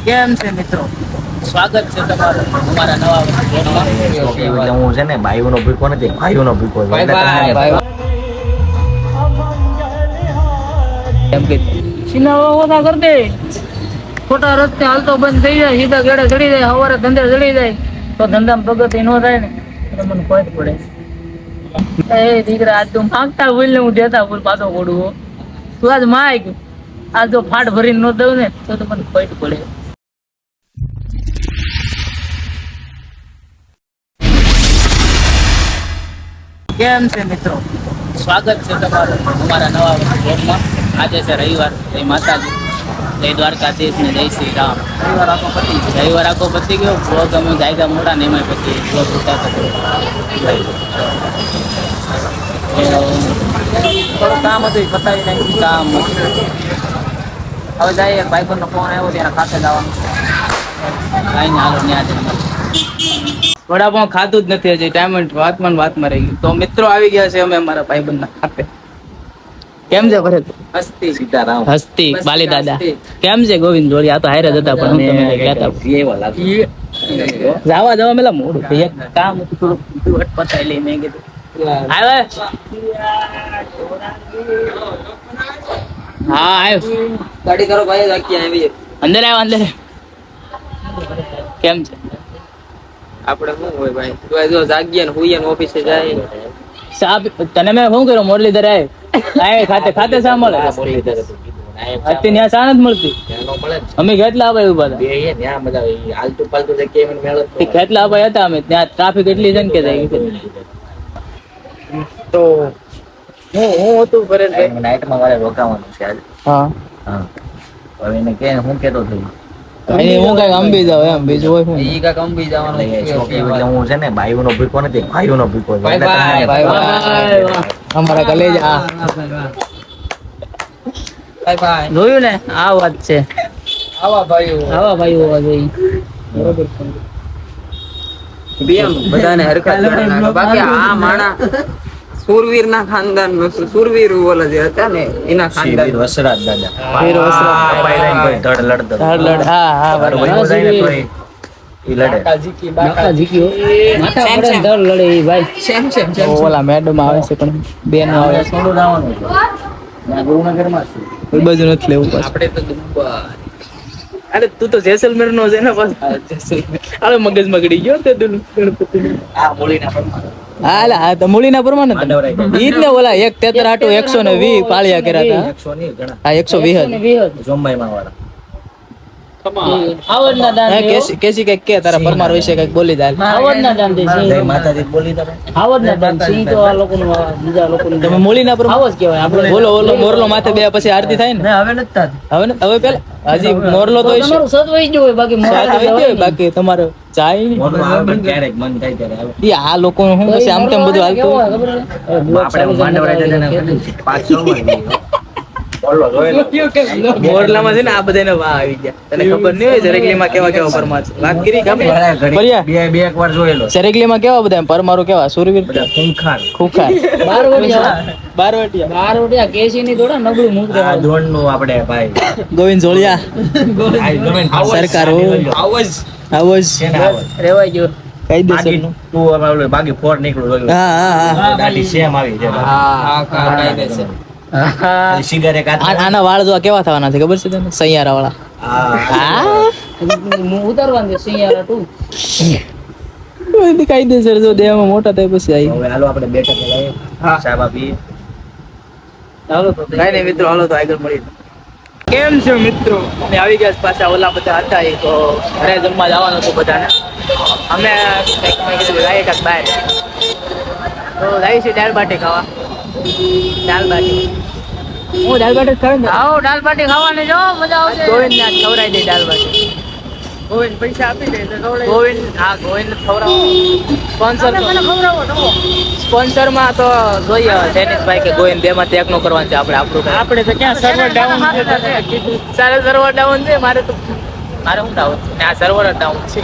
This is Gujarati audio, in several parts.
કેમ છે મિત્રો? સ્વાગત છે તમારું અમારા નવા વ્લોગમાં. હું છે ને ભાઈઓનો ભૂકો નથી, ભાઈઓનો ભૂકો છે. એમ કે સિનાવા ઓછા કર દે. ખોટા રસ્તે હાલતો બંધ થઈ જાય, સીધા ગેડે ચડી જાય, સવારે ધંધે ચડી જાય તો ધંધામાં પ્રગતિ ન થાય ને તો મને કોઈ જ પડે. એ દીકરા આજ તું માંગતા ભૂલ ને હું દેતા ભૂલ પાછો પડું. તું આજ માગ, આ જો ફાટ ભરીને ન દઉં ને તો મને કોઈ જ પડે. કેમ છે મિત્રો? સ્વાગત છે તમારું અમારા નવા વ્લોગમાં. આજે છે રવિવાર, જય માતાજી, જય દ્વારકાધીશ ને જય શ્રી રામ. રવિવાર આખો પતી ગયો. વ્લોગ અમે જાયગા મોડા ને એમાં પછી વ્લોગ ઉતારતો થોડું કામ હતું, પતાવી નાખ્યું કામ. હવે જાય ભાઈબંધનો ફોન આવ્યો ત્યારે ખાતે જવાનું કાંઈ ને હાલો ત્યાં વડાપાઉં ખાધું જ નથી હજી, ટાઈમ વાતમાં રહી ગયું. તો મિત્રો આવી ગયા છે અમે અમારા ભાઈબંધના ખાતે. કેમ છે ભરત? હસ્તી સીતારામ, હસ્તી બાલી દાદા. કેમ છે ગોવિંદ જોડી? આ તો હારે જ હતા પણ હું તમે ગયા જવા મેલા મોડું એક કામ હતું થોડું પતાવી લઈ. મેં કીધું આવે હા આવ્યો ગાડી કરો ભાઈ આવી અંદર આવ્યો અંદર. કેમ છે? આપડે શું હોય ભાઈ, તું જો જાગીએ ને હુઈએ ને ઓફિસે જાય. તને મેં શું કર્યું? મુરલીધર આવે ખાતે ખાતે શા મળે? હતી ત્યાં શા નથી મળતી? અમે કેટલા ભાઈ ઉભા હતા, કેટલા ભાઈ હતા અમે ત્યાં. ટ્રાફિક એટલી છે ને કે તો હું હતું પરેશભાઈ નાઈટમાં મારે રોકાવાનું છે આજે. હા હવે એને કે હું કેતો થયું હું કઈક અંબી જાવ એમ, બીજું હોય શું? ઈ કાક અંબી જવાનું એટલે હું છે ને ભાઈઓનો ભૂકો નથી, ભાઈઓનો ભૂકો છે. અમારા કલેજા જોયું ને, આ વાત છે. આવા ભાઈઓ હોવા જોઈએ બરોબર. બેમ બધાને હરકત કરવાના. બાકી આ માણા સુરવીર ના ખાનદાન સુરવીર ઓલા જે હતા ને એના ખાનદાન વસરાજ દાદા વીર વસરાજ. ધડ લડતો ધડ લડ. હા હા બરાબર. બરાબર. જાય ને તોય ઈ લડે. બાકા ઝીકી માથા પડે ને ધડ લડે ઈ ભાઈ. સેમ ઓલા મેડમ આવે છે પણ બેન આવે છે. સોનું લાવવાનું છે. ના ગુરુનગરમાં છે. કોઈ બાજુ નથી લેવું પાછું. આપણે તો દુબઈ. અરે તું તો જેસલમેર નો છે ને બસ. અરે મગજ મગડી ગયો તે દુલ ગણપતિ. આ બોલીના પરમાર હા તો મૂળીના પ્રમાણે ઈ જ ને ઓલા એક તેતર આટું 120 પાળિયા કર્યા હતા. 100 ની ઘણા. હા 120 જોંબાઈમાં વાળા આવડના દાન કેસી કઈક કે તારા પરમાર વિશે કઈક બોલી દે. આવડના દાન દે જય માતાજી બોલી તમે. આવડના દાન સી તો આ લોકોનું બીજા લોકોનું તમે મૂળીના પર આવો જ કહેવાય. આપણે બોલો ઓલો મોરલો માથે બે પછી આરતી થાય ને. હવે નથી થતું. હવે પેલા હજી મોરલો તો તમારું સદ વઈ ગયો હોય, બાકી મોરલો વઈ ગયો હોય, બાકી તમારે ચાય મોરલો આવે પણ ક્યારેક મન થાય ત્યારે આવે. ઈ આ લોકોનું શું પછી આમ તેમ બધું હાલતું હોય. આપણે માંડવડા જઈને 5-6 વાર બોલો જોયેલો. મોરલામાં છે ને આ બધાને વાહ આવી ગયા. તને ખબર નહીં હોય સરેગલીમાં કેવા કેવા પરમાર છે? વાત કરી કે આપણે બે એક વાર જોયેલો. સરેગલીમાં કેવા બધા પરમારો કેવા? સુરવીર બધા ખૂંખાર ખુખાર બારવટિયા કેસી ની થોડા નબળું મુખ આ ધોણ નું આપણે ભાઈ ગોવિંદ જોડિયા સરકાર આવો જ રેવાય ગયો કાયદેસર નું. તું હવે ઓલું બાકી ફોર નીકળું હા દાઢી સેમ આવી છે. કાયદેસર. સિગારેટ આના વાળ જો કેવા થવાના છે ખબર છે તને? સૈયારા વાળા. ઉતારવાનું છે સૈયારા તું. કાયદેસર જો દેહમાં મોટા થાય પછી આવી. હવે હાલો આપણે બેઠક લઈએ. સાહેબ આપી હાલો તો કાઈ નહીં મિત્રો, હાલો તો આગળ મળીએ. કેમ છે મિત્રો? અમે આવી ગયા પાછા. ઓલા બધા હતા એ તો ઘરે જમવા જવાનું હતું બધાને. અમે લાયક બહાર તો જાય છે દાળ બાટી ખાવા. દાળ બાટી હું દાળ બાટી ખાવ ને. આવો દાળ બાટી ખાવાની જો મજા આવશે. ગોવિંદ ને ખવડાવી દે દાળ બાટી. ગોવિંદ પૈસા આપી દે તો ખવડાવી. ગોવિંદ ગોવિંદ ખવડાવો. સ્પોન્સર માં તો જોઈએ જૈનિશભાઈ કે ગોવિંદ બે માંથી એકનો કરવાનું છે. આપણે તો ક્યાં સર્વર ડાઉન છે. સારે સર્વર ડાઉન છે. મારે શું ડાઉન છે? આ સર્વર ડાઉન છે.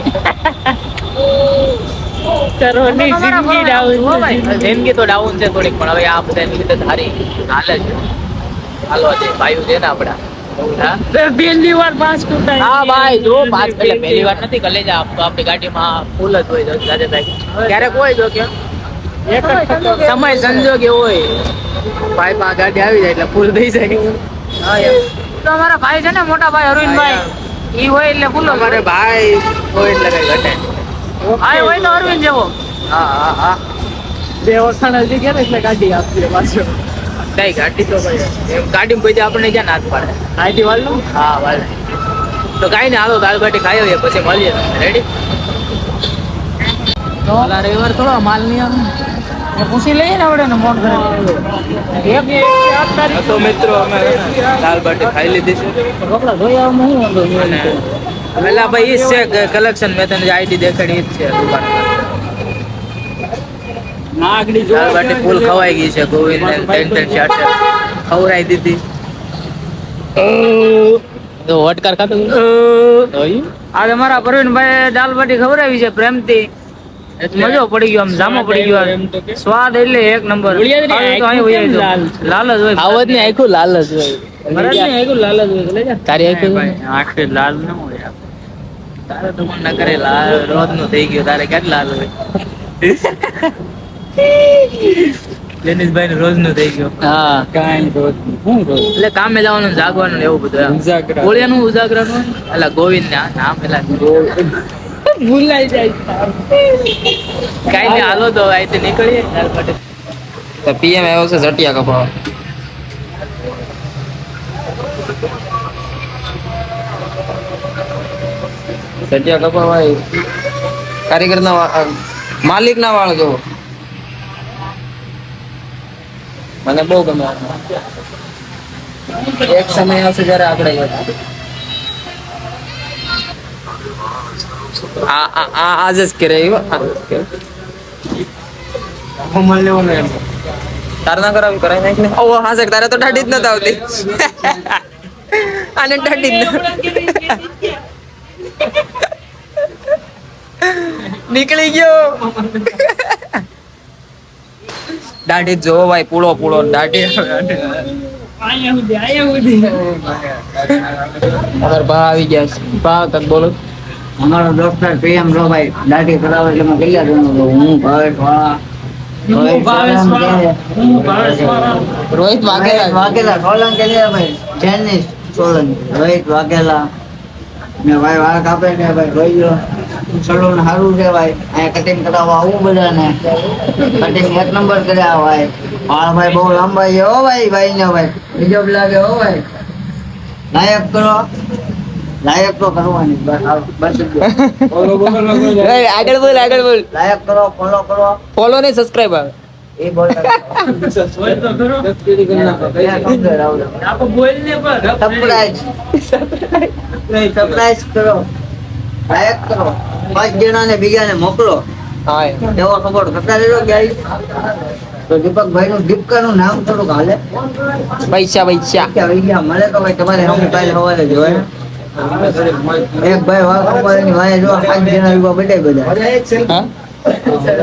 જિંદગી તો ડાઉન છે થોડીક, પણ હવે આ બધા લીધે સારી હાલે છે. હાલો ભાઈઓ છે ને આપડા હા પહેલી વાર પાંચ કુટાઈ હા ભાઈ જો પાંચ એટલે પહેલી વાર નથી કલેજા આપણી ગાડીમાં ફૂલ જ હોય દાદાભાઈ ક્યારેક હોય તો કે સમય સંજોગ એવો હોય ભાઈ માં ગાડી આવી જાય એટલે ફૂલ થઈ જાય હા એમ તો અમારા ભાઈ છે ને મોટા ભાઈ અરવિંદભાઈ ઈ હોય એટલે ફૂલો અમારે ભાઈ હોય એટલે કઈ ઘટે ભાઈ હોય તો અરવિંદ જેવો હા હા હા બે વખાણ હજી ગયા ને એટલે ગાડી આપીએ પાછો કઈ ગાડી તો ભાઈ એમ ગાડીમાં કોઈ દી આપણને ક્યાં નાથ પાડે આઈટી વાળનું હા વાલે તો કાંઈ નહીં હાલો દાળ બાટી ખાઈ આવીએ પછી મળીએ રેડી તો રવિવાર થોડો માલ નહીં આવે એ પૂછી લઈએ ને આપણે મોટ ઘરે તો મિત્રો અમે દાળ બાટી ખાઈ લીધી છે કપડા ધોઈ આવવામાં શું વાંધો અને પેલા ભાઈ ઈ જ છે કલેક્શન મેં તને આઈડી દેખાડી ઈ જ છે દુકાનમાં નાગડી દાળ બાટી ફૂલ ખવાઈ ગઈ છે ગોવિંદ ને ત્રણ ચાર ખવડાવી દીધી તો વટકાર ખાતો આજે મારા પ્રવીણભાઈ દાલ બાટી ખવડાવી છે પ્રેમથી મજો પડી ગયો આમ જામો પડી ગયો સ્વાદ એટલે એક નંબર લાલ જ હોય આવત ને આખું લાલ જ હોય ભરતની આખું લાલ જ હોય લઈ જા તારી આખું આખે લાલ ન હોય તારે તો મન ના કરે લાલ રોજ નું થઈ ગયું તારે કેટલા લાલ હોય જેનિશભાઈ નું રોજ નું થઈ ગયું હા કાંઈ રોજ હું રોજ એટલે કામે જવાનું જાગવાનું ને એવું બધું એમ. ઉજાગરા. કોળિયાનું ઉજાગરાનું એટલે ગોવિંદ ને નામ પેલા ભૂલાઈ જાય કઈ નહીં હાલો તો અહીંથી નીકળીએ દાળ બાટી તો પીએમ આવ્યો છે ઝટિયા કપાવા ઝટિયા કપાવા કારીગર ના માલિક ના વાળ જોવો મને બહુ ગમે એક સમય આવશે જયારે આપણે આજ જ કરે તાર ના કરાવી કરાવી નાખ ને ઓ હા સર તારે તો ઠાડી જ નથી આવતી આને ઠાડી જ નીકળી ગયો દાઢી જો ભાઈ પૂળો પૂળો દાઢી અમારા ભા આવી ગયા છે ભા તક બોલો અમારો ડોક્ટર પીએમ રો ભાઈ દાઢી કરાવે એટલે મેં કઈ દઉં હું ભાવેશ રોહિત વાઘેલા વાઘેલા સોલંકી લે ભાઈ જેનિસ સોલંકી રોહિત વાઘેલા ને ભાઈ વાળ કાપે ને ભાઈ જોઈ લો સલૂન સારું છે ભાઈ અહીંયા કટિંગ કરાવવા આવું બધાને કટિંગ એક નંબર કર્યા ભાઈ વાળ ભાઈ બહુ લાંબા છે હો ભાઈ ને ભાઈ બીજો લાગે હો ભાઈ લાયક કરો લાયક તો કરવાની બસ આગળ બોલ લાયક કરો ફોલો કરો ફોલો નહીં સબસ્ક્રાઇબ આવે એ બોલ સરપ્રાઈઝ કરો લાયક કરો 5 જણાને બીજાને મોકલો હા એવો સપોર્ટ કરતા રહેજો ગાઈસ તો દીપકભાઈ નું દીપકાનું નામ થોડુંક હાલે પૈસા કે આવી ગયા મળે તો ભાઈ તમારે હમ કાલે સવારે જોયે એક ભાઈ વાળ કપાળીની વાંહે જો 5 જણા ઉભા બેઠા બધા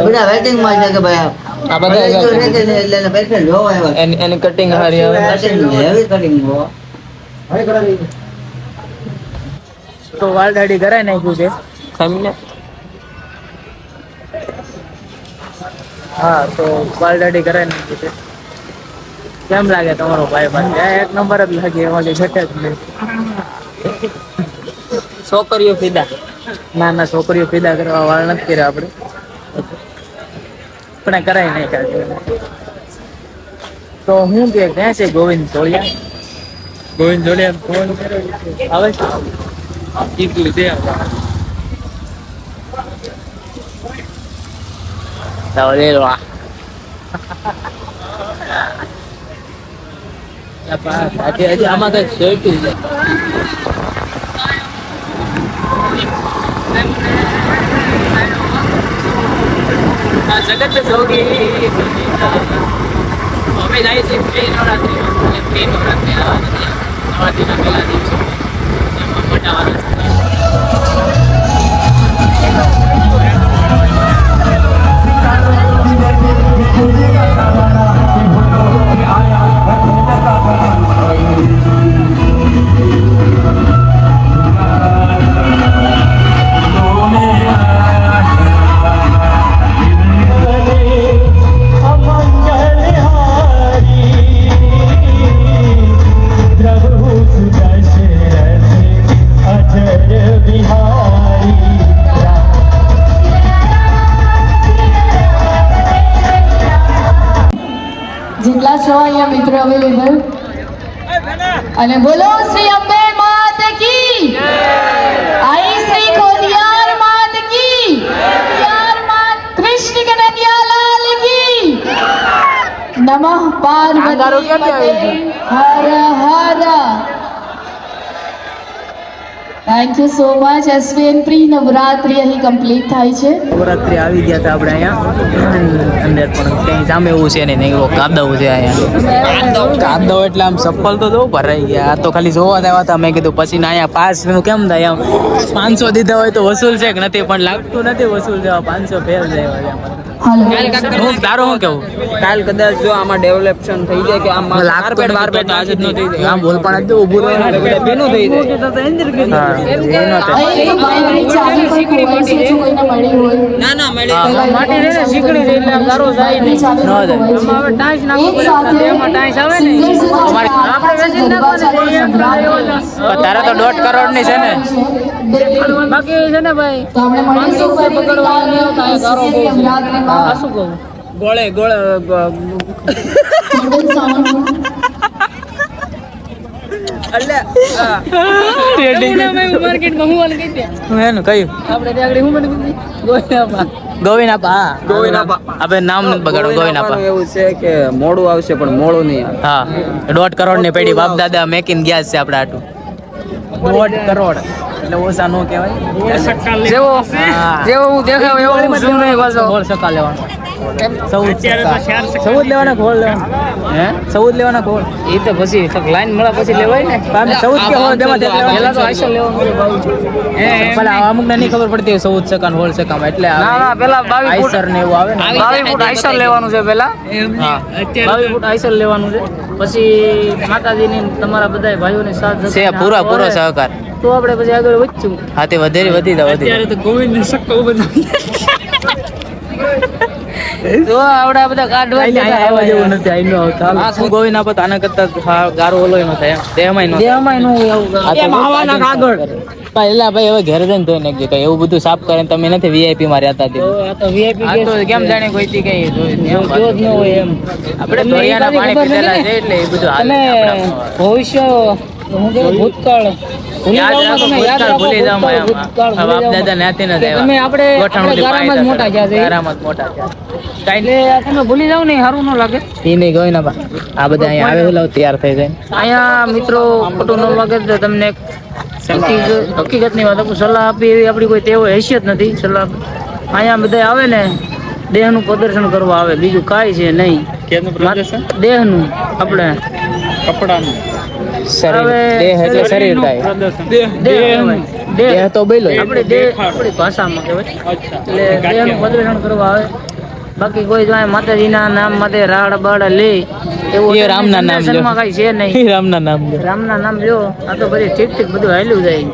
બધા વેટિંગ માં છે કે ભાઈ આ બધા એટલે પૈસા જોવા આવ્યા એની કટિંગ હારી આવે હેવી કટિંગ હો તો વાળ દાઢી કરાઈ નાખ્યું છે ખાઈને હા તો વાળ દાઢી કરાઈ નાખ્યું છે કેમ લાગે તમારો ભાઈ પાસે એક નંબર જ લાગે એમાં કઈ ઘટે જ નહીં છોકરીઓ ફીદા ના છોકરીઓ પેદા કરવા વાળ નથી કર્યા આપણે પણ કરાય નહીં કાઢે તો હું કે ક્યાં છે ગોવિંદ જોડિયા ફોન આવે છે કીધું દે આમાં કઈ શેરતું છે જગત જોગી અમે જાય છે પ્રી નવરાત્રી નવરાત્રીના પહેલા દિવસે એમાં મટાવાનું અહીંયા મિત્ર અવેલેબલ અને બોલો શ્રી અંબે માત કી આઈ શ્રી ખોડિયાર માત કી ખોડિયાર માત કૃષ્ણ કનૈયા લાલ કી નમઃ પાર્વતી પતે હર હર thank you so much SVN pre Navratri અહીં કમ્પ્લીટ થાય છે. નવરાત્રી આવી ગયા હતા આપણે અહીંયા અંદર પણ ક્યાંય સામે એવું છે નહીં એવો કાદવ છે અહીંયા કાદવ એટલે આમ ચપ્પલ તો જો ભરાઈ ગયા આ તો ખાલી જોવા આવ્યા હતા મેં કીધું પછી અહીંયા પાસ નું કેમ થાય આમ 500 દીધા હોય તો વસૂલ છે કે નથી પણ લાગતું નથી વસૂલ જેવા 500 ફેલ જાય હાલો હું તારો શું કેવું કાલ કદાચ જો આમાં ડેવલપશન થઈ જાય કે આમ લાગતું બાર પેટ આજે જ ન થઈ જાય આમ બોલ પણ જ ઊભું રહે ભીનું થઈ જાય. અહીં બાઈકની ચાવી પણ ખોવાઈ છે જો કોઈને મળી હોય. ના ના મળી માટી છે ને શીકડી છે એટલે આમ ગારો જાય નહીં. ચાવી પણ ખોવાઈ છે. હવે ટાઈસ નાખવું એક પડે સાથે એમાં ટાઈસ આવે ને સિંગર્સ આપણે વેચી નાખવાનું છે, એમ તારા તો 1.5 કરોડ ની છે ને બાકી છે ને ભાઈ તો આપણે મળીશું ફરી પકડવા નહીં આવતા, અહીં ગારો બહુ છે. નવરાત્રીમાં. આ શું કહું ગોળે મંગલ સાઉન્ડ માર્કેટમાં હું કહી દે એનું કયું આપણે ત્યાં આગળ હું બની દીધી ગોવિનાપા ગોવિનાપા. આપણે નામ નથી બગાડો ગોવિનાપા એવું છે કે મોડું આવશે પણ મોડું નહીં આવે. હા 1.5 કરોડ ની પેઢી બાપ દાદા મેકિન ગયા છે આપણે આટું 1.5 કરોડ એટલે ઓછા નો કહેવાય જેવો જેવો હું દેખાવ એવો હું શું નહીં પાછો ગોળ સકા લેવાનો 14 લેવાના ગોળ લેવાના હે 14 લેવાના ગોળ એ તો પછી લાઈન મળે પછી લેવાય ને પામે 14 કે હોળ દેવા પેલા તો આઈસો લેવાનું પેલા અમુક ને નહીં ખબર પડતી 14 સકા હોળ સકા એટલે ના ના પેલા 22 આઈસર ને એવું આવે ને 22 ફૂટ આઈસર લેવાનું છે પેલા હા 22 ફૂટ આઈસર લેવાનું છે પછી માતાજીની તમારા બધા ભાઈઓની સાથ છે પૂરો સહકાર તો આપણે પછી આગળ વધશું હા તે વધી તો ગોવિંદ ને સક્કો બનાવી તો આવડા બધા કાઢવા જેવું નથી આઈનો આવતા હું ગોવિંદ આપત આના કરતા ગારો ઓલો નો થાય દેહમાં નો દેહમાં નો આગળ પહેલા ભાઈ હવે ઘરે જઈને ધોઈ નાખજો કઈ એવું બધું સાફ કરે તમે નથી વીઆઈપી માં રહેતા તે આ તો વીઆઈપી આ તો કેમ જાણે કોઈ થી કઈ જોઈ જો જ ન હોય એમ આપણે દરિયાના પાણી પીધેલા છે એટલે એ બધું હાલે તમે આપણા ભવિષ્ય હું કહું ભૂતકાળ યાદ રાખો ભૂતકાળ ભૂલી જાવ બાપ દાદા નાતે ન દેવા તમે આપણે ગારામાં જ મોટા થયા છે ગારામાં જ મોટા થયા એટલે તમે ભૂલી જાવ ને સારું ન લાગે ઈ નહીં ગઈ ના બા આ બધા અહીંયા આવે લાવ તૈયાર થઈ જાય અહીંયા મિત્રો ખોટું ન લાગે તો તમને હકીકતની વાત આપું સલાહ આપી એવી આપણી કોઈ તેવો હેસિયત નથી સલાહ અહીંયા બધા આવે ને દેહનું પ્રદર્શન કરવા આવે બીજું કાંઈ છે નહીં દેહનું આપણે કપડાનું દેહ એટલે શરીર થાય દેહ તો બોલો આપણે દેહ આપણી ભાષામાં કહેવાય એટલે દેહનું પ્રદર્શન કરવા આવે બાકી કોઈ જો અહીં માતાજીના નામ માટે રાડ બાડ લે એવું એ રામના નામ લ્યો. માં કાંઈ છે નહીં રામના નામ લે રામના નામ લ્યો આ તો બધી ઠીક ઠીક બધું હાલ્યું જાય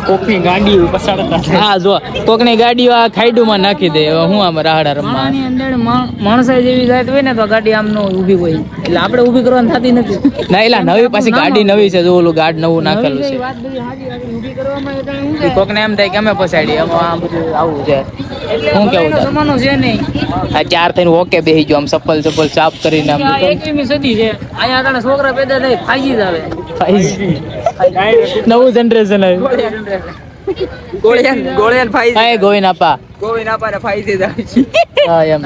કોકની ગાડી પસાડતા હા જો કોકની ગાડીઓ આ ખાઈડુમાં નાખી દે હવે હું આમ રાહડા રમવા આની અંદર માણસાઈ જેવી જાત હોય ને તો ગાડી આમ નો ઊભી હોય એટલે આપણે ઊભી કરવાની થતી નથી ના એલા નવી પાછી ગાડી નવી છે જો ઓલું ગાડ નવું નાખેલું છે વાત બધી હાજી ઊભી કરવામાં એટલે શું ઈ કોકને એમ થાય કે અમે પસાડી આમાં આ બધું આવું છે શું કેવું તારું? જમાનો છે નહીં આ ચાર થઈને ઓકે બેહી ગયો આમ ચપ્પલ સાફ કરીને આમ આ 21મી સદી છે અહીંયા આગળ છોકરા પેદા થાય ફાજી જ આવે નવું જનરેશન આવ્યું ગોળિયાન ફાઈ હા ગોવિનાપા ગોવિનાપાને ફાઈ દીધા હા એમ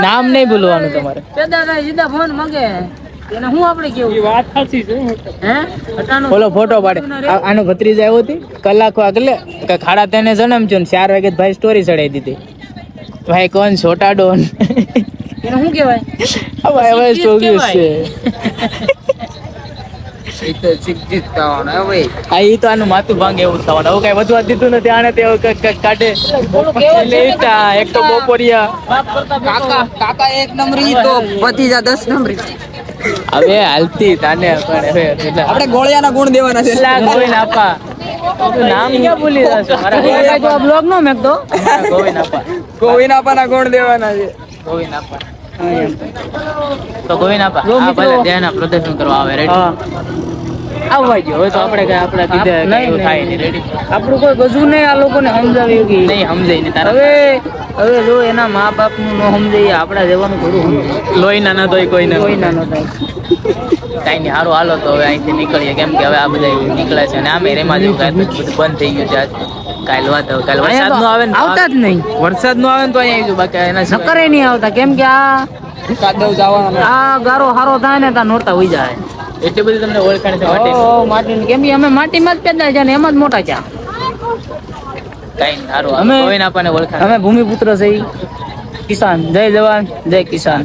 નામ નહીં ભૂલવાનું તમારે પેદા થાય સીધા ફોન માંગે એને હું આપણે કેવું વાત સાચી છે હે અટાણું ઓલો ફોટો પાડે આનો ભત્રીજા આવ્યો હતી કલાકો આગળ કે ખાડા તેને જન્મ થયો ને 4 વાગે ભાઈ સ્ટોરી ચડાવી દીધી ભાઈ કોણ છોટા ડોન એને શું કહેવાય હવે હવે ચોગ્યું છે આ ઈ તો આનું માથું ભાંગે એવું થવાનું હવે કઈ વધવા દીધું નથી આને તે કાઢે લેતા એક તો બપોરિયા કાકા 1 નંબરી તો ભતીજા 10 નંબરી હવે હાલતી તાને પણ હવે એટલે આપણે ગોળિયાના ગુણ દેવાના છે પેલા ગોવિનાપા નામ ક્યાં ભૂલી જશો મારા તો બ્લોગ નો મેકતો ગોવિનાપા ગોવિનાપાના ગુણ દેવાના છે ગોવિનાપા તો ગોવિનાપા આ ભલે ધ્યાન પ્રદર્શન કરવા આવે રેડી આવવા ગયો હવે તો આપણે કીધે નહીં, થાય નહીં. નહીં રેડી આપણું કોઈ ગજું નહીં આ લોકોને સમજાવી કે નહીં સમજાય ને તારા હવે જો એના મા બાપ નું ન સમજાય આપડા જવાનું થોડું સમજાય. લોહી ના તોય કોઈ કોઈ ના ન થાય. કઈ નહીં સારું હાલો તો હવે અહીંથી નીકળીએ કેમ કે હવે આ બધા નીકળે છે અને આમે રેમાં જેવું કાંઈ બધું બંધ થઈ ગયું છે આજ કાલ વરસાદ નું આવે ને આવતા જ નહીં. વરસાદ નું આવે ને તો અહીંયા આવીશું બાકી એના સિવાય નકરે નહીં આવતા કેમ કે કાદવ જવાના આ ગારો હારો થાય ને ત્યાં નોરતા હોઈ જાય. એટલી બધી તમને ઓળખાણ છે માટે માટી કેમ કે અમે માટીમાં જ પેદા છે ને એમાં જ મોટા છે. કઈ સારું અમે- કોઈ ના આપણને ઓળખાણ અમે ભૂમિપુત્ર છે કિસાન જય જવાન જય કિસાન.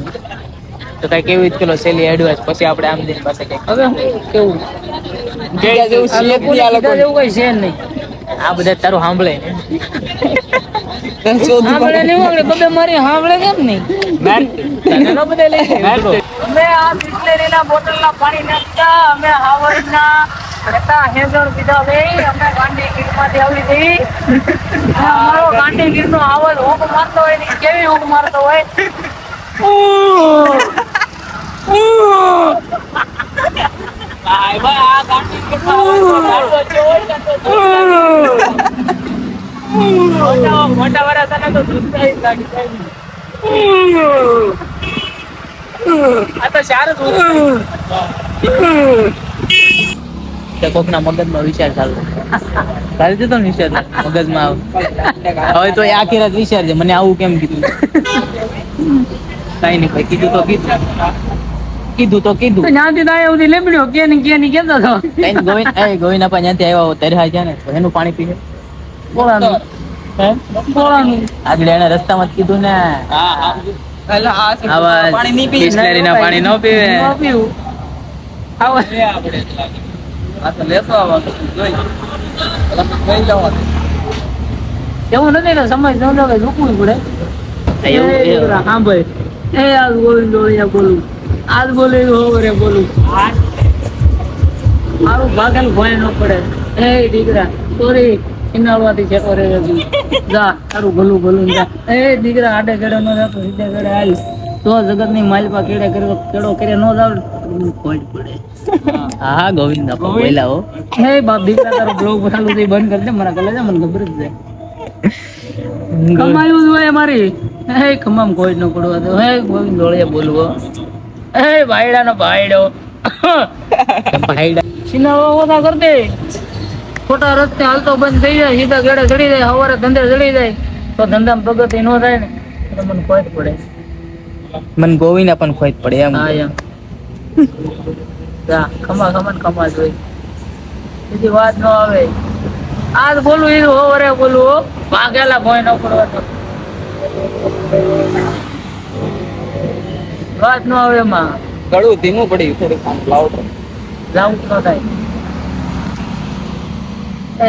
તો કઈ કેવી પેલો સેલી એડવાઇસ પછી આપણે આમ જઈને પાસે કઈ હવે કેવું કીધા જેવું આ છે જ લોકોને નહીં આ કીધા લોકોને. જેવું કઈ છે નહીં. આ બધા તારું સાંભળે સાંભળે નહીં વાગડે બબે મારી સાંભળે કેમ નહીં. તને ન બધા લઈ જાય. અમે આ બિસ્લેરીના બોટલના પાણી નાખતા અમે હાવડના હતા હેઝર પીધા ભાઈ અમે ગાંડી ગીરમાંથી આવી ગઈ અમારો ગાંડી ગીરનો આવાજ ઊંઘ મારતો હોય ને કેવી ઊંઘ મારતો હોય ભાઈ ભાઈ આ ગાંડી ગીરનો આવાજ છે હોય ને તો મોટા વાળા તને તો દુષ્ટાઈ લાગી જાય. આ તો સારું કોકના મગજમાં વિચાર ચાલુ ચાલી જતો ને વિચાર મગજમાં હવે તો એ આખી રાત વિચાર છે મને આવું કેમ કીધું કઈ નહીં ભાઈ કીધું તો કીધું જ્ઞાતિ થાય સુધી લેબડ્યો કે ની કેતો હતો કઈ ગોવિંદ આપા જ્યાંથી આવ્યા હોય તરહા છે ને તો એનું પાણી પીએ બોલાનું હે બોલાનું આગળ એને રસ્તામાં જ કીધું ને આવા બિસ્લેરીના પાણી ન પીવે ન પીવું આવા એવું નથી ને સમય સમજો કે ઝૂકવું પડે હા ભાઈ એ આજ ગોવિંદ ડોળિયા બોલું આજ બોલે હોવરે બોલું મારું ભાગેલ ભય ન પડે એ દીકરા સોરી ઇનાળવાથી છેટો રે જા તારું ભલું ભલું જા એ દીકરા આડે કેડે ન જાતો સીધે કેડે હાલ તો જગત ની માલપા કેડે કેડો કરે ન જાવ ખોટ પડે હા ગોવિંદ આપા બોલ્યા હો હે બાપ દીકરા તારો બ્લોગ ચાલુ થઈ બંધ કરી દે મારા ગલે છે મને ખબર જ છે કમાયું જ હોય મારી હે ખમામ કોઈ ન પડવા દો હે ગોવિંદ ડોળિયા બોલવો હે ભાઈડાનો ભાઈડો સિનાવા ઓછા કર દે ખોટા રસ્તે હાલતો બંધ થઈ જાય સીધા ગેડે ચડી જાય સવારે ધંધે ચડી જાય તો ધંધામાં પ્રગતિ ન થાય ને તો મને ખોટ પડે મને ગોવિંદ આપણ ખોટ પડે એમ હા એમ જા ખમા જોઈ બીજી વાત ન આવે આજ બોલું એ હોવરે બોલું ભાગેલા ભોય ન પડવા દો વાત ન આવે એમાં ગળું ધીમું પડ્યું થોડું લાઉડ લાઉડ ન થાય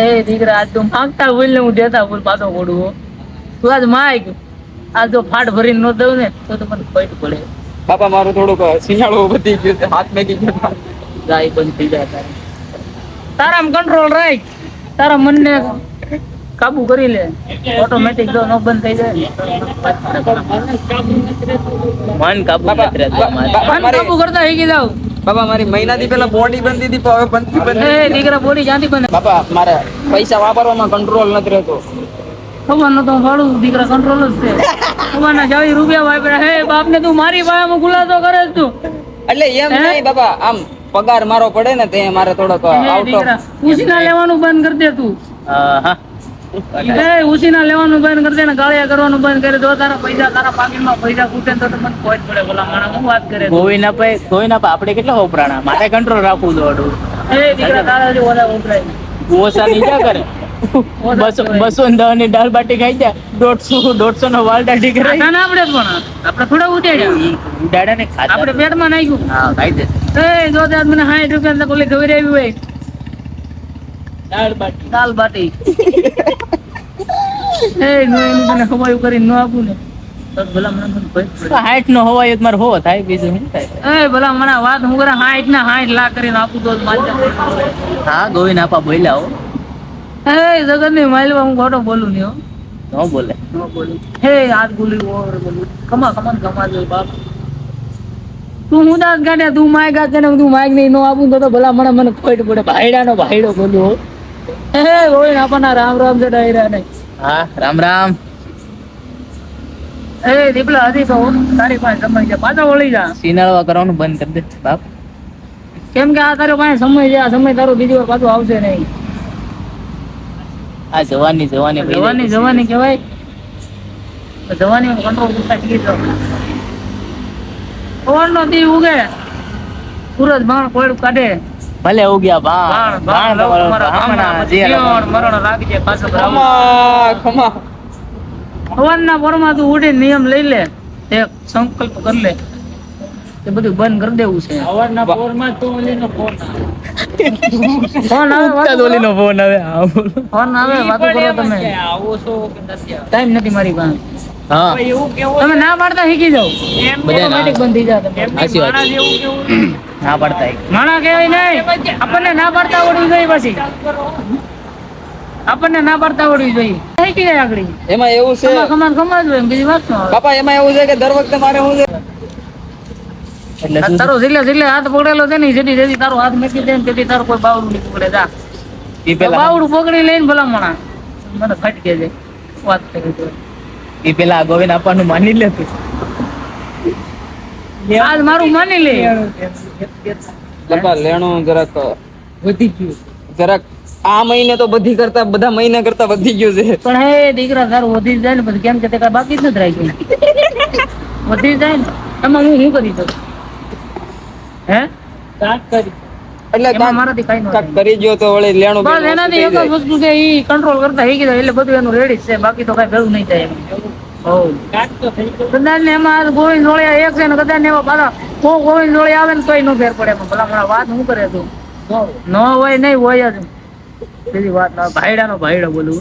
એ દીકરા આજ તું માંગતા બોલ ને હું દેતા બોલ પાછો પડું તું આજ માગ આજ જો ફાટ ભરીને ન દઉં ને તો મને ખોટ પડે બાપા મારું થોડુંક શિયાળું વધી ગયું છે, હાથ મેગી ગયો ગાય બંધ થઈ જાય તારામાં કંટ્રોલ રાખ તારા મનને કાબુ કરી લે ઓટોમેટિક જો ન બંધ થઈ જાય મન કાબુ નથી રહેતું મારે. મન કાબુ કરતા શીખી જાવ બાપા મારી મહિનાથી પેલા બોડી બનતી હતી પણ હવે બનતી બંધ એ દીકરા બોડી ક્યાંથી બને બાપા મારે પૈસા વાપરવામાં કંટ્રોલ નથી રહેતો. ખબર નતો ફાડું દીકરા કંટ્રોલ જ છે ખબર ના જાવી રૂપિયા વાપરે હે બાપ ને તું મારી પાયામાં ખુલાસો કરે છે તું એટલે એમ હે? નહીં બાપા, આમ પગાર મારો પડે ને તે મારે થોડોક હે આઉટ દીકરા ઓફ ઉસીના લેવાનું બંધ કરી દે તું હા એ ઉસીના લેવાનું બંધ કરી દે ને ગાળિયા કરવાનું બંધ કરી દો તારા પૈસા તારા પાકીટમાં પૈસા ખૂટે તો મને કોઈ પડે બોલા માણા હું વાત કરે ગોવિંદ આપા આપણે કેટલા વપરાણા મારે કંટ્રોલ રાખવું દોડું એ દીકરા તારા જો ઓલા ઉતરાય ઓછા નહીં ક્યાં કરે 210 ની દાળ બાટી ખાઈ જાય 150 નો વાલ દાઢી કરે ના ના આપણે જ પણ આપણે થોડા ઉતેડ્યા ઉડાડે ને ખાતા આપણે પેટમાં નાખ્યું હા ખાઈ દે એ જો તે મને 60 રૂપિયા કોલી ખબર આવી હોય દાલ બાટી એ નો એનું મને ખવાયું કરીને ન આપું ને તો ભલા મને કોઈ પડે. 60 નો હોવાય તો મારે હોવો થાય બીજું શું થાય એ ભલા મને વાત હું કરે 60 ના 60 લાખ કરીને આપું તો માનતા હા ગોવિંદ આપા બોલ્યા હો એ જગત ની માઇલમાં હું ખોટો બોલું નહીં હો ન બોલે ન બોલું હે આજ બોલ્યું ઓર બોલું કમા જો બાપ તું હું દાંત કાઢે તું માય ગાત ને તું માઇક નહીં નો આપું તો ભલા મને ખોટ પડે ભાઈડાનો ભાઈડો બોલ્યો હોય આપણના રામ રામ છે ડાયરા ને હા રામ રામ. દીપલા હતી તો તારી પાસે સમય છે પાછો વળી જા સિનાળવા કરવાનું બંધ કરી દે બાપ. કેમ કે આ તારો પાસે સમય છે આ સમય તારો બીજી વાર પાછો આવશે નહીં આ જવાની જવાની કહેવાય જવાની કંટ્રોલ કરતા શીખી જાવ પવનનો દી ઉગે સૂરજ બાણ કોયડું કાઢે ભલે ઉગ્યા બાણ બાણ મરણ લાગજે પાછો ખમા પવનના પોરમાં તું ઉઠી નિયમ લઈ લે એક સંકલ્પ કરી લે એ બધું બંધ કરી દેવું છે સવારના પોરમાં તો ઓલીનો ફોન ઓલીનો ફોન આવે. ફોન આવે વાતો કરો તમે ટાઈમ નથી મારી પાસે હા તમે ના પાડતા શીખી જાઓ બધા ઓટોમેટિક બંધ થઈ જાય તમે. સાચી વાત. ના પડતા માણા કહેવાય નહીં આપણને ના પાડતા આવડવું જોઈએ પછી આપણને ના પાડતા આવડવી જોઈએ શીખી જાય આગળ એમાં એવું છે ખમાન ખમાન જોઈએ બીજી વાત ન આવે. બાપા એમાં એવું છે કે દર વખતે મારે શું છે એટલે શું તારો છેલ્લે હાથ પકડેલો છે ને જેથી જેથી તારો હાથ મેકી દે ને તેથી તારો કોઈ બાવડું નહીં પકડે જા ઈ પેલા બાવડું પકડી લઈને ભલા મણા મને ફટકે છે વાત કરી તો ઈ પેલા ગોવિંદ આપવાનું માની લે તું. આજ મારું માની લે બાપા લેણું જરાક વધી ગયું જરાક આ મહિને તો બધા મહિના કરતા વધી ગયું છે પણ હે દીકરા તારું વધી જાય ને પછી કેમ કે તે કાંઈ બાકી જ નથી રાખ્યું વધી જાય ને એમાં હું શું કરી શકું હે એટલે એમાં મારાથી કાંઈ ન કાંઈક થાય. કરી ગયો તો વળી લેણું બસ બેણું એનાથી એક જ વસ્તુ છે ઈ કંટ્રોલ કરતા શીખી જાય એટલે બધું એનું રેડી છે બાકી તો કાંઈ ભેગું નહીં થાય એમ. હોવ. કદાચ ને એમાં આ ગોવિંદ જોડિયા એક છે ને કદાચ ને એવા પાછા કોઈ ગોવિંદ જોડિયા આવે ને તોય નો ફેર પડે એમાં. ભલા મને વાત શું કરે તું ન હોય નહીં હોય જ બીજી વાત ના ભાઈડાનો ભાઈડો બોલું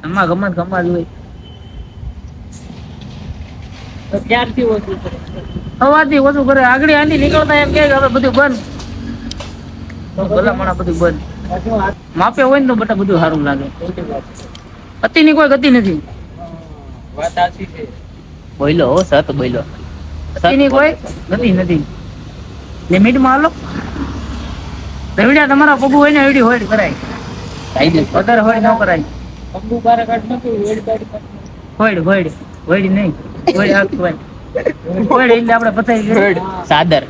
એમાં ગમત હોય સવારથી ઓછું કરે આગળ આંધી નીકળતા એમ કે હવે બધું બંધ ભલા મને બધું બંધ માપે હોય ને તો બટા બધું સારું લાગે અતિની કોઈ ગતિ નથી બોલો હો સત બોલો. અતિની કોઈ ગતિ નથી લિમિટમાં હાલો રવિડા તમારા પગું હોય ને એવડી હોઈડ કરાય વધારે હોઈડ ન કરાય હોઈડ નહીં હોઈડ હાથ હોય હોઈડ એટલે આપણે પતાઈ ગયું સાદર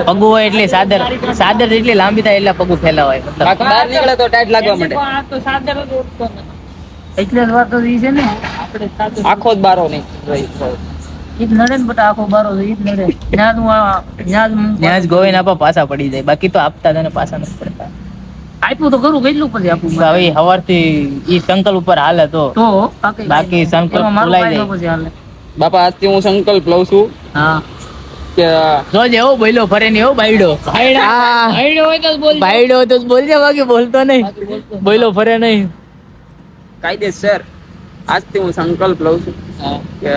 પગું હોય એટલે સાદર જેટલી લાંબી થાય એટલે પગું ફેલાવાય. મતલબ બહાર નીકળે તો ટાઈટ લાગવા માંડે એટલે જ વાત તો ઈ છે ને આખો જ બારો નહીં રહી ઈ જ નડે ને બટા આખો બારો ઈ જ નડે ત્યાં જ ગોવિંદ આપા પાછા પડી જાય બાકી તો આપતા તને પાછા નથી પડતા. આપ્યું તો ખરું કેટલું પછી આપું તો હવે સવારથી ઈ સંકલ્પ ઉપર હાલે તો તો બાકી સંકલ્પ એમાં મારું ભૂલાઈ કાંઈ ન પછી હાલે. બાપા આજથી હું સંકલ્પ લઉં છું હા કે જોજે હો બોલ્યો ફરે નહીં હો બાયડો ભાઈડો હોય તો જ બોલ બાયડો તો બોલજે બાકી બોલતો નહીં બોલ્યો ફરે નહીં. કાયદેસર આજથી હું સંકલ્પ લઉં છું કે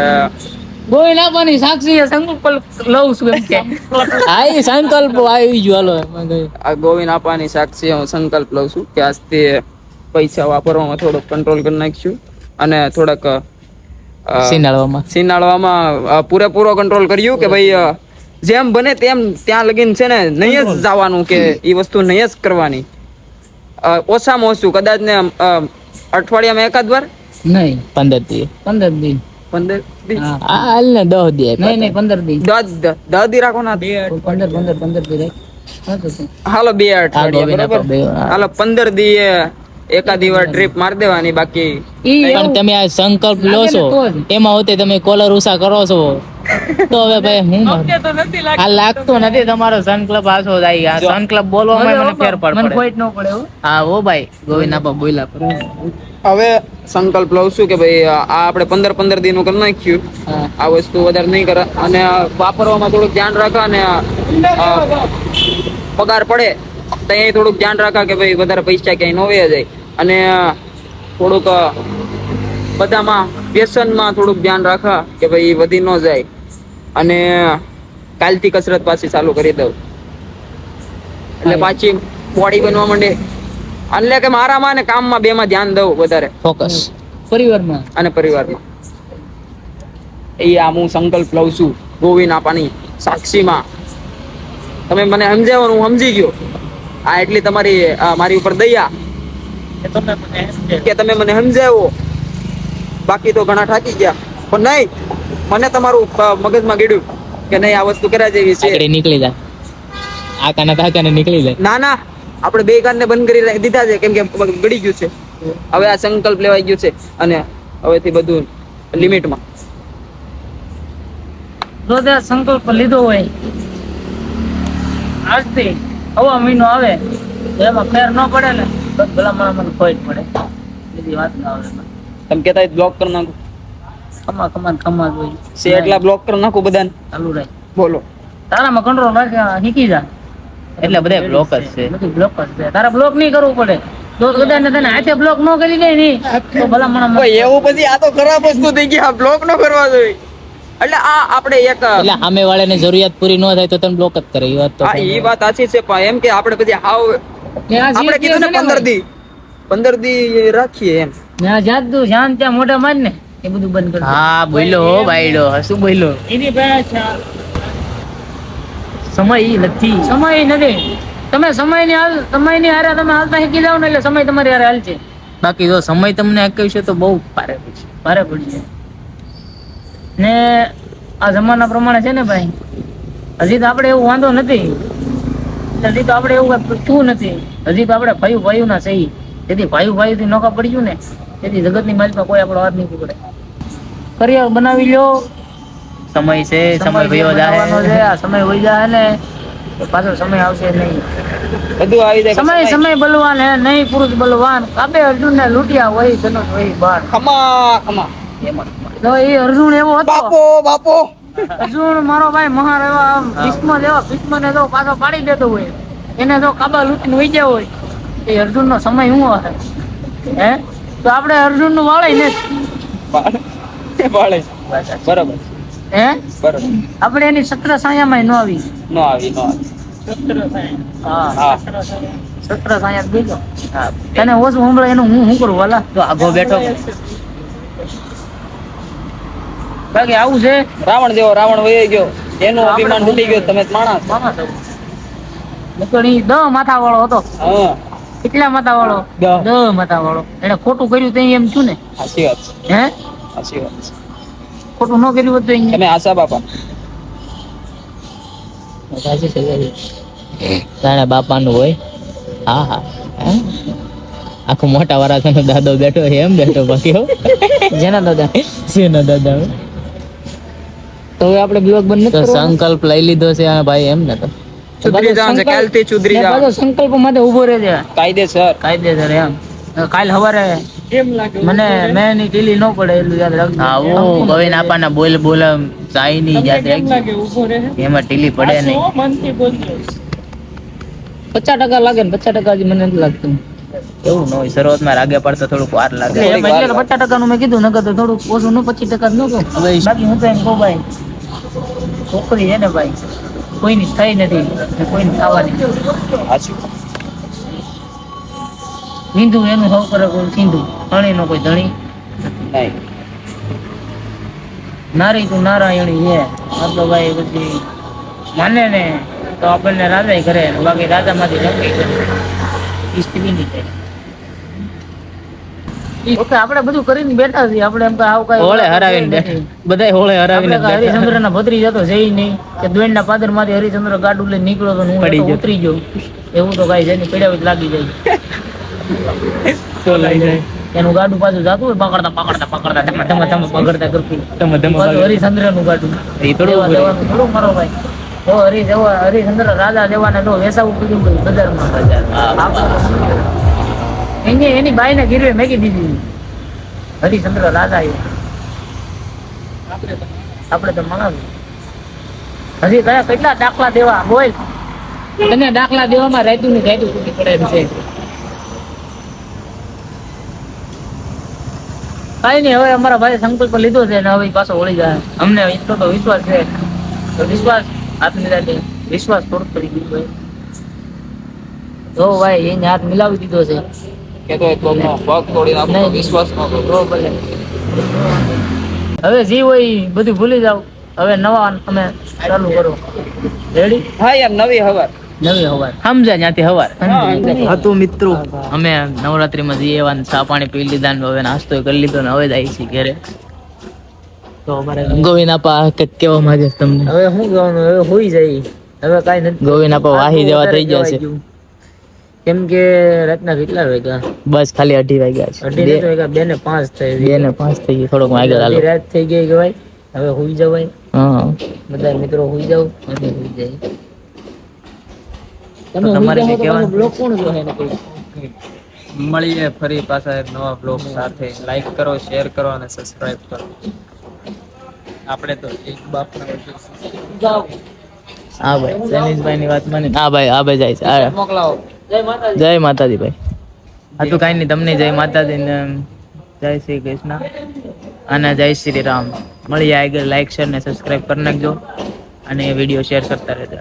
ગોવિંદ આપવાની સાક્ષી એ સંકલ્પ લઉં છું એમ કે હા એ સંકલ્પ આવી ગયો હાલો એમાં કઈ. આ ગોવિંદ આપવાની સાક્ષી હું સંકલ્પ લઉં છું કે આજથી પૈસા વાપરવામાં થોડોક કંટ્રોલ કરી નાખીશું અને થોડાક સિનાળવામાં પૂરેપૂરો કંટ્રોલ કર્યું કે ભાઈ જેમ બને તેમ ત્યાં લગીન છે ને નહીં જ જવાનું કે એ વસ્તુ નહીં જ કરવાની ઓછામાં ઓછું કદાચ ને અઠવાડિયામાં એકાદ વાર નહીં 15 દી 15 દી 15 દી હાલ ને 10 દી નહીં 15 દી 10 દી રાખો ના 15 દી હાલો 2 અઠવાડિયા બરાબર હાલો 15 દી એકાદી વાર ટ્રીપ માર દેવાની બાકી પણ તમે આ સંકલ્પ લો છો એમાં હોતે તમે કોલર ઉષા કરો છો તો હવે ભાઈ હું આ લાગતો નથી તમારો સંકલ્પ આસો જાય આ સંકલ્પ બોલવામાં મને ફેર મને પડે. કોઈ ન પડે હો. હા ઓ ભાઈ ગોવિંદ આપા બોલ્યા પર હવે સંકલ્પ લઉં છું કે ભાઈ આ આપણે 15 દી નું કરી નાખ્યું આ વસ્તુ વધારે નહીં કરે અને વાપરવામાં થોડુંક ધ્યાન રાખે અને પગાર પડે ત્યાં થોડુંક ધ્યાન રાખા કે ભાઈ વધારે પૈસા ક્યાંય ન વહી જાય અને થોડુંક બધામાં વ્યસનમાં થોડુંક ધ્યાન રાખા કે ભાઈ વધી ન જાય અને કાલથી કસરત પાછી ચાલુ કરી દઉં એટલે પાછી બોડી બનવા માંડે એટલે કે મારામાં ને કામમાં બેમાં ધ્યાન દઉં વધારે ફોકસ પરિવારમાં અને પરિવારમાં એ આ હું સંકલ્પ લઉં છું ગોવિંદ આપવાની સાક્ષીમાં તમે મને સમજાવો ને હું સમજી ગયો. આ એટલી તમારી મારી ઉપર દયા કે તમે મને સમજાવો. બાકી તો ઘણા થાકી ગયા, પણ નહીં, મને તમારું મગજમાં ગીડ્યું કે નહીં આ વસ્તુ કર્યા જેવી છે. આગળ નીકળી જાય, આ કાના તાકાને નીકળી જાય. ના ના, આપણે બે કાનને બંધ કરી દીધા છે, કેમ કે ગળી ગયું છે. હવે આ સંકલ્પ લેવાઈ ગયું છે અને હવેથી બધું લિમિટમાં. જો તે સંકલ્પ લીધો હોય આજથી આવો મહિનો આવે એમાં ફેર ન પડે ને તો ભલા મને કોઈ જ પડે, બીજી વાત ના આવે. તમે કહેતા બ્લોક કરી નાખો. કમા હોય છે એટલા બ્લોક કરી નાખો બધાને. ચાલુ રહે. બોલો. તારામાં કંટ્રોલ રાખે શીખી જા. એટલે બધા બ્લોક જ છે, બધું બ્લોક જ છે. તારા બ્લોક નહીં કરવું પડે. જો કદાચ તને હાથે બ્લોક ન કરી દે ની તો ભલા મને એવું પછી આ તો ખરાબ વસ્તુ થઈ ગઈ. આ બ્લોક ન કરવા જોઈએ. એટલે આ આપણે એક એટલે સામે વાળાની જરૂરિયાત પૂરી ન થાય તો તને બ્લોક જ કરે. એ વાત તો એ વાત સાચી છે, પણ એમ કે આપણે પછી હાવ આપણે કીધું ને 15 દી રાખીએ એમ. જ્યાં તું શાંત ત્યાં મોઢા માર ને એ બધું બંધ કર. હા બોલ્યો હો બાયડો, શું બોલ્યો? એની સમય નથી, સમય નથી. તમે સમયની હારે તમે હાલતા શીખી જાવ ને એટલે સમય તમારી હારે હાલ છે. બાકી જો સમય તમને કહેશે તો બહુ ભારે પડશે. ને આ જમાના પ્રમાણે છે ને ભાઈ, હજી તો આપણે એવું વાંધો નથી, હજી તો આપણે એવું પૂછવું નથી. હજી તો આપણે ભાઈ ના સહી. જેથી ભાઈ થી નોકા પડ્યું ને તેથી જગતની માલિકમાં કોઈ આપણો હાથ નહીં પકડે. કરિયર બનાવી લ્યો. સમય છે, સમય વયો જાય. આ સમય વહી જાય ને પાછો સમય આવશે નહીં. બધું આવી જાય. સમય બલવાન હે નહીં પુરુષ બલવાન. કાબે અર્જુન ને લૂંટ્યા વહી ધનુષ વહી બાણ. ખમા તો એ અર્જુન એવો હતો. બાપો અર્જુન મારો ભાઈ મહાર એવા ભીષ્મ ને તો પાછો પાડી દેતો હોય, એને તો કાબા લૂંટીને વહી ગયા હોય. એ અર્જુન નો સમય શું હશે? હે તો આપણે અર્જુન નું વાળે ને બરાબર. હે બરાબર. આપણે એની સત્ર સાયામાં ન આવી. સત્ર સાયા બીજો તને ઓછું સંભળાય એનું હું કરું વાલા. તો આગો બેઠો બાકી આવું છે. રાવણ વહી ગયો, એનું અભિમાન તૂટી ગયો. તમે માણસ દ માથા વાળો હતો. કેટલા માથા વાળો? 10 માથા વાળો. એને ખોટું કર્યું તો એમ છું ને. સાચી વાત. હે સાચી વાત. ખોટું ન કર્યું હોત તો તમે આશા બાપા તારા બાપાનું હોય. હા આખું મોટા વાળા દાદો બેઠો એમ બેઠો. બાકી જેના દાદા તો હવે આપણે બ્લોગ બંધ નથી. સંકલ્પ લઈ લીધો છે ભાઈ એમ ને તો સુધરી જવાનું છે. કાલથી સુધરી જાવ. સંકલ્પ માટે ઉભો રહે છે કાયદેસર એમ. કાલ સવારે મને મેં ની ઢીલી ન પડે એટલું યાદ રાખજો. આવું ગવિન આપાના બોલ સાઈ ની યાદ રાખજો. એમાં ઢીલી પડે નહીં. 50% લાગે ને 50% હજી મને નથી લાગતું. એવું ન હોય, શરૂઆતમાં રાગે પડતો થોડુંક વાર લાગે. 50% નું મેં કીધું, નકર તો થોડુંક ઓછું નું 25% ન કહું. બાકી હું તો એમ કહું ભાઈ, છોકરી છે ને ભાઈ કોઈની થઈ નથી, કોઈની થવાની. હિન્દુ એનું સૌ કરે કોઈ સિંધુ, ધણી નો કોઈ ધણી નહીં. નારી તું નારાયણી છે. મતલબ ભાઈ પછી માને ને તો આપણને રાજા કરે, બાકી રાજા માંથી લંકી કરે. ઓકે, આપણે બધું કરીને બેઠા છીએ. આપણે એમ આવું કઈ હોળે હરાવીને બેઠા, બધા હોળે હરાવીને હરિચંદ્ર ના ભત્રી જતો છે નહીં કે દ્વેણ ના પાદર માંથી હરિચંદ્ર ગાડું લઈને નીકળ્યો તો હું ઉતરી ગયો. એવું તો કઈ છે નહીં, પેડા લાગી જાય તો લઈ જાય. એનું ગાડું પાછું જતું હોય પકડતા પકડતા કરતી હરિચંદ્ર નું ગાડું. એ થોડું મારો ભાઈ હરિચંદ્ર રાજા દેવાને લો વેસાવું કીધું બજારમાં. એની બાઈ ને ગીરવે મેકી દીધી. હરિચંદ્ર રાજા આપણે તો મનાવ્યું. હજી કયા કેટલા દાખલા દેવા બોલ. તને દાખલા દેવામાં રહેતું ને રહેતું તૂટી પડે એમ છે. કઈ નઈ, હવે અમારા ભાઈ સંકલ્પ લીધો છે ને હવે પાછો વળી જાય. અમને એટલો તો વિશ્વાસ છે. તો વિશ્વાસ હાથ મિલાવી વિશ્વાસ થોડુંક કરી દીધો ભાઈ. જો ભાઈ એને હાથ મિલાવી દીધો છે. હવે જે હોય બધું ભૂલી જાવ. હવે નવા અમે ચાલુ કરો. રેડી? હા યાર, નવી હવાર. નવી હવાર. સમજ્યા ત્યાંથી હવાર હા, સમજ્યા. હતું મિત્રો. અમે નવરાત્રીમાં જઈએ એવા ચા પાણી પી લીધા ને હવે નાસ્તો કરી લીધો ને હવે જાય છીએ ઘરે. તો અમારે ગોવિંદાપા કંઈક કેવા માંગે છે તમને? હવે શું કહેવાનું, હવે હોઈ જાય. હવે કાંઈ નથી. ગોવિંદાપા વાહી જેવા થઈ ગયા છે. કેમ કે રાતના કેટલા વાગ્યા? બસ ખાલી 2:30 વાગ્યા છે. 2:30 વાગ્યા, 2:05 થઈ 2:05 થઈ ગઈ, થોડોક આગળ હાલો. અડધી રાત થઈ ગઈ કે ભાઈ હવે હોઈ જવાય. હા બધા મિત્રો હોઈ જાવ, અમે હોઈ જાય. તો તમારે કઈ કહેવાનું? બ્લોગ કોણ જોહે ને કોઈ? મળીએ ફરી પાછા એક નવા બ્લોગ સાથે. લાઈક કરો, શેર કરો અને સબસ્ક્રાઇબ કરો. આપણે તો એક બાપના હા ભાઈ, સૈનિકભાઈ ની વાત માની. હા ભાઈ જાય છે. હા. મોકલાવો. જય માતાજી. જય માતાજી ભાઈ. હા તો કાંઈ નહીં, તમને જય માતાજી ને જય શ્રી કૃષ્ણ અને જય શ્રી રામ. મળીએ આગળ. લાઈક શેર ને સબસ્ક્રાઇબ કરી નાખજો અને વિડીયો શેર કરતા રહેજો.